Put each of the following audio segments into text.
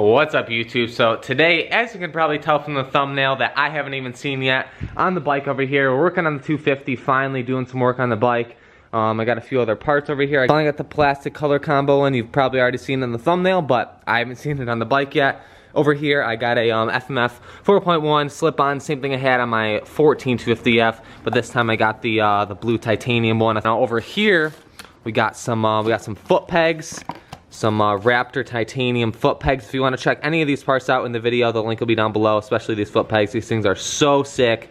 What's up, YouTube? So today, as you can probably tell from the thumbnail that I haven't even seen yet, on the bike over here, we're working on the 250, finally doing some work on the bike. I got a few other parts over here. I finally got the plastic color combo, and you've probably already seen it in the thumbnail, but I haven't seen it on the bike yet. Over here, I got a FMF 4.1 slip-on, same thing I had on my 250F, but this time I got the blue titanium one. Now over here, we got some foot pegs. Some Raptor titanium foot pegs. If you want to check any of these parts out in the video, the link will be down below, especially these foot pegs. These things are so sick.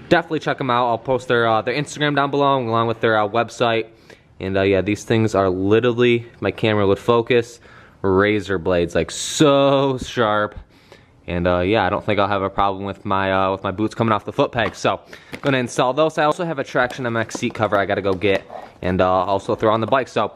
Definitely check them out. I'll post their Instagram down below along with their website. And yeah, these things are literally, if my camera would focus, razor blades, like so sharp. And yeah, I don't think I'll have a problem with my boots coming off the foot pegs. So I'm gonna install those. I also have a Traction MX seat cover I gotta go get and also throw on the bike. So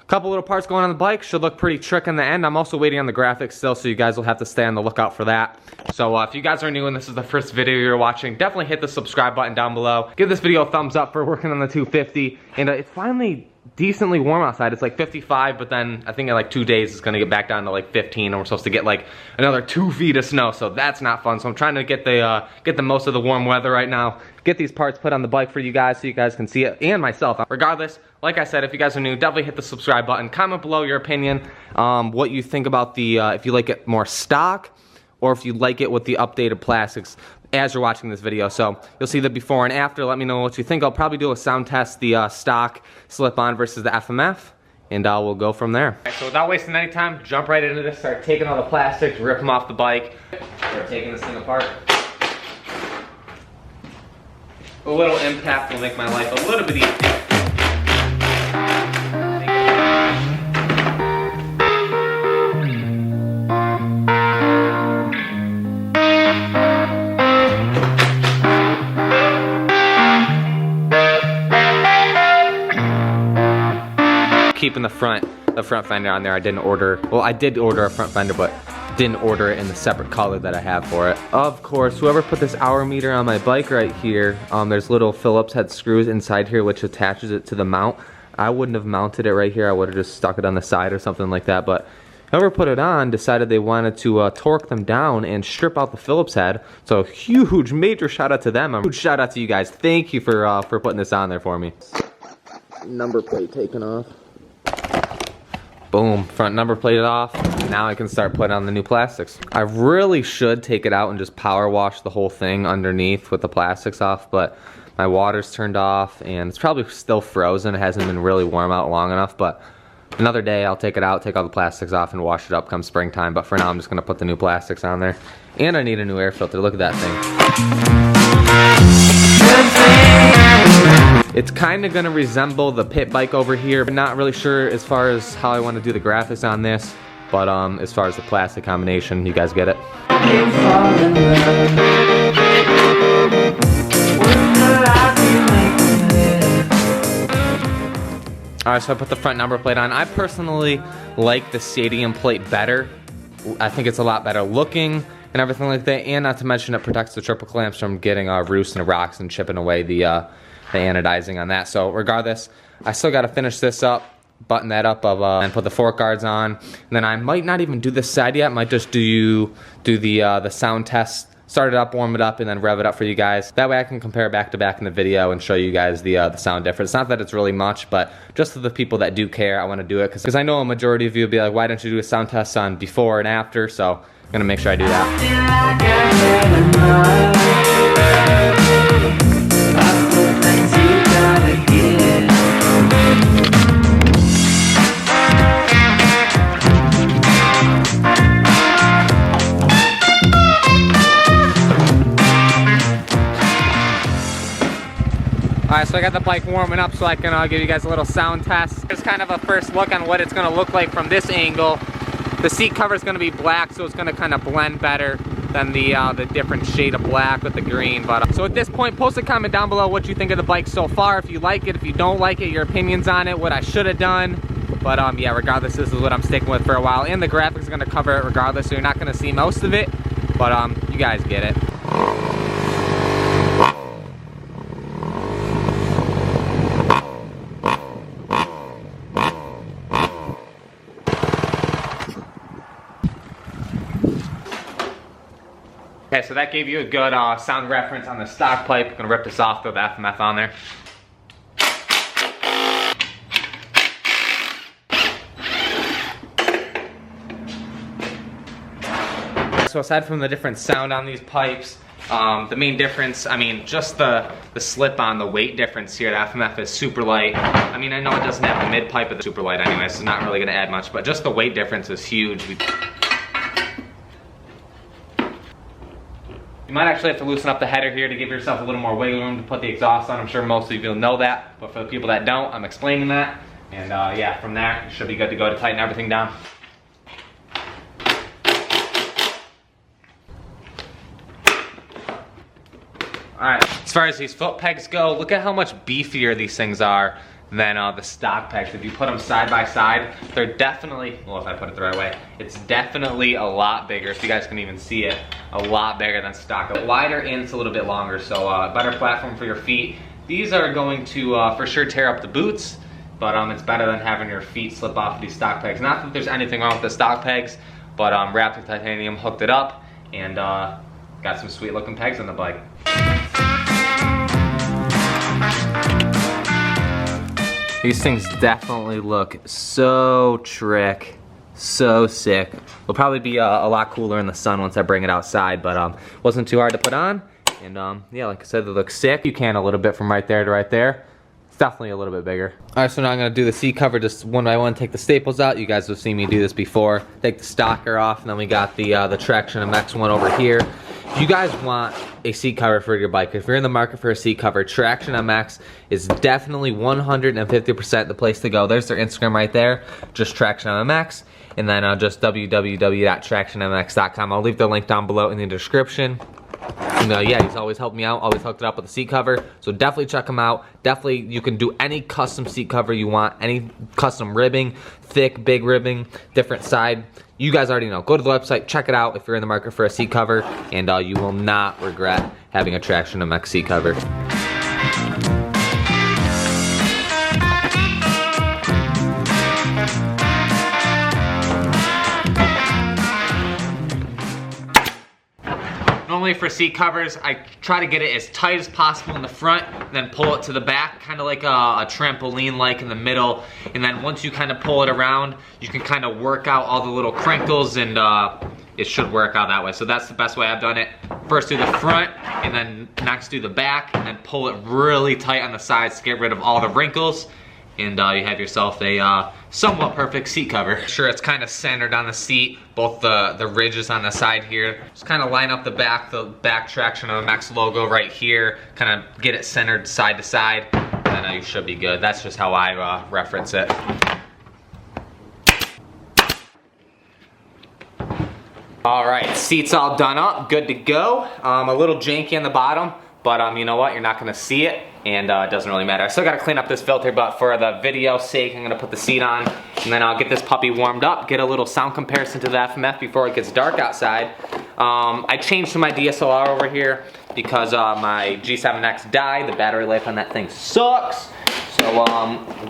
couple little parts going on the bike, should look pretty trick in the end. I'm also waiting on the graphics still, so you guys will have to stay on the lookout for that. So if you guys are new and this is the first video you're watching, definitely hit the subscribe button down below. Give this video a thumbs up for working on the 250. And it's finally decently warm outside. It's like 55, but then I think in like 2 days it's gonna get back down to like 15, and we're supposed to get like another 2 feet of snow, so that's not fun. So I'm trying to get the most of the warm weather right now. Get these parts put on the bike for you guys so you guys can see it, and myself. Regardless, like I said, if you guys are new, definitely hit the subscribe button. Comment below your opinion, what you think about the, if you like it more stock, or if you like it with the updated plastics as you're watching this video. So you'll see the before and after. Let me know what you think. I'll probably do a sound test, the stock slip-on versus the FMF, and we'll go from there. Right, so without wasting any time, jump right into this. Start taking all the plastics, rip them off the bike, start taking this thing apart. A little impact will make my life a little bit easier. Keeping the front fender on there. I didn't order, well, I did order a front fender, but didn't order it in the separate color that I have for it. Of course, whoever put this hour meter on my bike right here, there's little Phillips head screws inside here which attaches it to the mount. I wouldn't have mounted it right here. I would have just stuck it on the side or something like that, but whoever put it on decided they wanted to torque them down and strip out the Phillips head. So huge, major shout out to them. A huge shout out to you guys. Thank you for putting this on there for me. Number plate taken off. Boom, front number plate off. Now I can start putting on the new plastics. I really should take it out and just power wash the whole thing underneath with the plastics off, but my water's turned off and it's probably still frozen. It hasn't been really warm out long enough, but another day I'll take it out, take all the plastics off and wash it up come springtime. But for now, I'm just gonna put the new plastics on there. And I need a new air filter. Look at that thing. It's kind of going to resemble the pit bike over here. I'm not really sure as far as how I want to do the graphics on this, but as far as the plastic combination, you guys get it. Alright, so I put the front number plate on. I personally like the stadium plate better. I think it's a lot better looking and everything like that, and not to mention it protects the triple clamps from getting roost and rocks and chipping away the anodizing on that. So regardless, I still got to finish this up, button that up and put the fork guards on. And then I might not even do this side yet. Might just do the sound test, start it up, warm it up, and then rev it up for you guys. That way I can compare back to back in the video and show you guys the sound difference. Not that it's really much, but just for the people that do care, I want to do it because I know a majority of you will be like, why don't you do a sound test on before and after? So I'm gonna make sure I do that. Alright, so I got the bike warming up so I can give you guys a little sound test. Just kind of a first look on what it's going to look like from this angle. The seat cover is going to be black, so it's going to kind of blend better than the different shade of black with the green. But so at this point, post a comment down below what you think of the bike so far. If you like it, if you don't like it, your opinions on it, what I should have done. But yeah, regardless, this is what I'm sticking with for a while. And the graphics are going to cover it regardless, so you're not going to see most of it. But you guys get it. Okay, so that gave you a good sound reference on the stock pipe. I'm gonna rip this off, throw the FMF on there. So aside from the different sound on these pipes, the main difference, I mean, just the slip on, the weight difference here. The FMF is super light. I mean, I know it doesn't have the mid pipe, but it's super light anyway, so it's not really gonna add much, but just the weight difference is huge. You might actually have to loosen up the header here to give yourself a little more wiggle room to put the exhaust on. I'm sure most of you know that, but for the people that don't, I'm explaining that. And yeah, from there, you should be good to go to tighten everything down. Alright, as far as these foot pegs go, look at how much beefier these things are than the stock pegs. If you put them side by side, they're definitely, well, if I put it the right way, it's definitely a lot bigger, if you guys can even see it, a lot bigger than stock. Wider and it's a little bit longer, so better platform for your feet. These are going to for sure tear up the boots, but it's better than having your feet slip off of these stock pegs. Not that there's anything wrong with the stock pegs, but wrapped with titanium, hooked it up, and got some sweet looking pegs on the bike. These things definitely look so trick, so sick. Will probably be a lot cooler in the sun once I bring it outside, but wasn't too hard to put on. And yeah, like I said, they look sick. You can a little bit from right there to right there. It's definitely a little bit bigger. All right, so now I'm gonna do the seat cover just one by one. Take the staples out. You guys have seen me do this before. Take the stocker off, and then we got the Traction MX one over here. If you guys want a seat cover for your bike, if you're in the market for a seat cover, Traction MX is definitely 150% the place to go. There's their Instagram right there, just Traction MX, and then just www.tractionmx.com. I'll leave the link down below in the description. And yeah, he's always helped me out, always hooked it up with a seat cover, so definitely check him out. Definitely, you can do any custom seat cover you want, any custom ribbing, thick, big ribbing, different side. You guys already know. Go to the website, check it out if you're in the market for a seat cover, and you will not regret having a Traction MX seat cover. Normally for seat covers, I try to get it as tight as possible in the front, then pull it to the back, kind of like a trampoline like in the middle. And then once you kind of pull it around, you can kind of work out all the little crinkles, and it should work out that way. So that's the best way I've done it. First do the front, and then next do the back, and then pull it really tight on the sides to get rid of all the wrinkles. And you have yourself a somewhat perfect seat cover. Sure, it's kind of centered on the seat, both the ridges on the side here. Just kind of line up the back Traction MX logo right here, kind of get it centered side to side, and then you should be good. That's just how I reference it. All right, seat's all done up, good to go. A little janky on the bottom, but you know what, you're not gonna see it, and it doesn't really matter. I still gotta clean up this filter, but for the video's sake, I'm gonna put the seat on, and then I'll get this puppy warmed up, get a little sound comparison to the FMF before it gets dark outside. I changed to my DSLR over here because my G7X died. The battery life on that thing sucks. So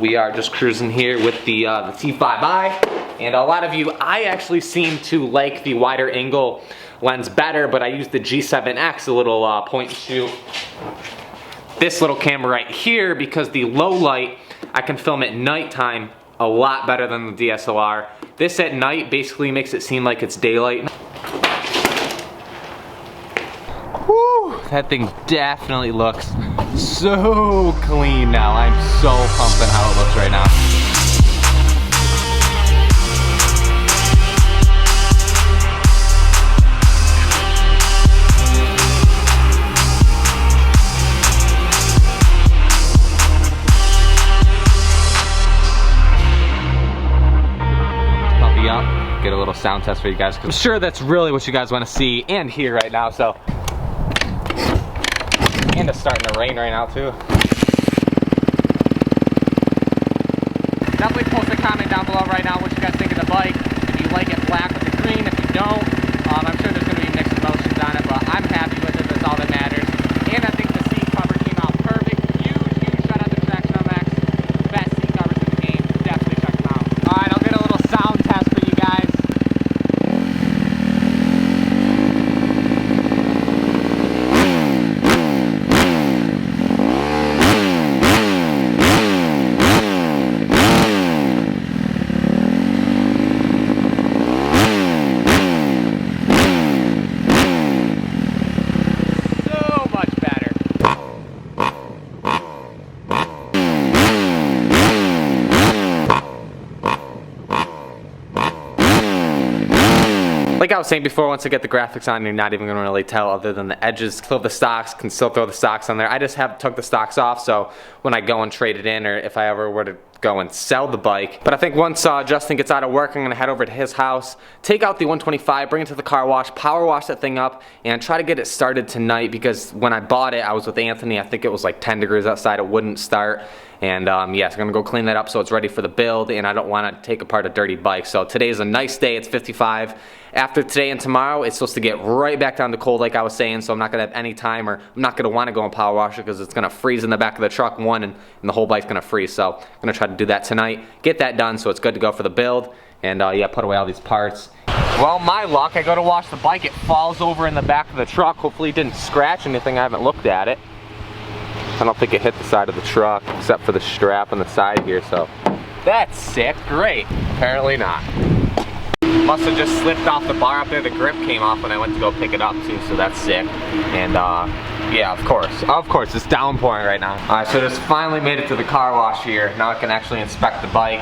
we are just cruising here with the T5i, and a lot of you, I actually seem to like the wider angle lens better, but I use the G7X, a little point and shoot. This little camera right here, because the low light, I can film at nighttime a lot better than the DSLR. This at night basically makes it seem like it's daylight. Whew, that thing definitely looks so clean now. I'm so pumped on how it looks right now. Get a little sound test for you guys, because I'm sure that's really what you guys want to see and hear right now. So, and it's starting to rain right now too. Definitely post a comment down below right now what you guys think of the bike. If you like it black with the green, if you don't, I'm sure there's going to be mixed emotions on it, but I'm happy with it. That's all that matters. And I think the seat cover came out perfect. Huge shout out to Traction MX. Best seat covers in the game. Definitely check them out. All right, I'll get a little sound test for you guys. was saying before, once I get the graphics on, you're not even gonna really tell other than the edges. Still the stocks, can still throw the stocks on there. I just took the stocks off, so when I go and trade it in, or if I ever were to go and sell the bike. But I think once Justin gets out of work, I'm gonna head over to his house, take out the 125, bring it to the car wash, power wash that thing up, and try to get it started tonight, because when I bought it, I was with Anthony, I think it was like 10 degrees outside, it wouldn't start. And yeah, so I'm gonna go clean that up so it's ready for the build, and I don't wanna take apart a dirty bike. So today's a nice day, it's 55. After today and tomorrow, it's supposed to get right back down to cold like I was saying, so I'm not gonna have any time, or I'm not gonna wanna go and power wash it because it's gonna freeze in the back of the truck, and the whole bike's gonna freeze. So I'm gonna try to do that tonight, get that done so it's good to go for the build, and yeah, put away all these parts. Well, my luck, I go to wash the bike, it falls over in the back of the truck. Hopefully it didn't scratch anything, I haven't looked at it. I don't think it hit the side of the truck, except for the strap on the side here, so that's sick, great. Apparently not. Must have just slipped off the bar up there, the grip came off when I went to go pick it up too, so that's sick. And yeah, of course, it's downpouring right now. Alright, so just finally made it to the car wash here. Now I can actually inspect the bike.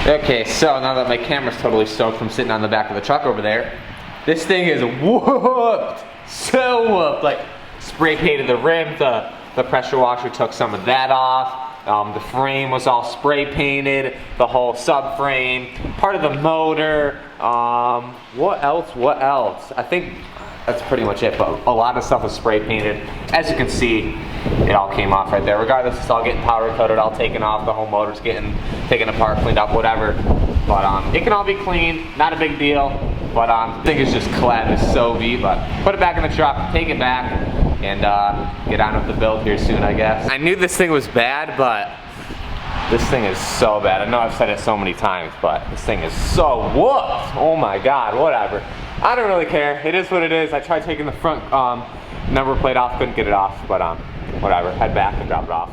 Okay, so now that my camera's totally soaked from sitting on the back of the truck over there, this thing is whooped, so whooped. Like, spray painted the rim, the pressure washer took some of that off, the frame was all spray painted, the whole subframe, part of the motor, what else? I think that's pretty much it, but a lot of stuff was spray painted. As you can see, it all came off right there. Regardless, it's all getting powder coated, all taken off, the whole motor's getting taken apart, cleaned up, whatever. But it can all be cleaned, not a big deal. But the thing is just clad as so beat, but put it back in the truck, take it back, and get on with the build here soon, I guess. I knew this thing was bad, but this thing is so bad. I know I've said it so many times, but this thing is so whooped. Oh my God, whatever. I don't really care. It is what it is. I tried taking the front number plate off, couldn't get it off, but whatever. Head back and drop it off.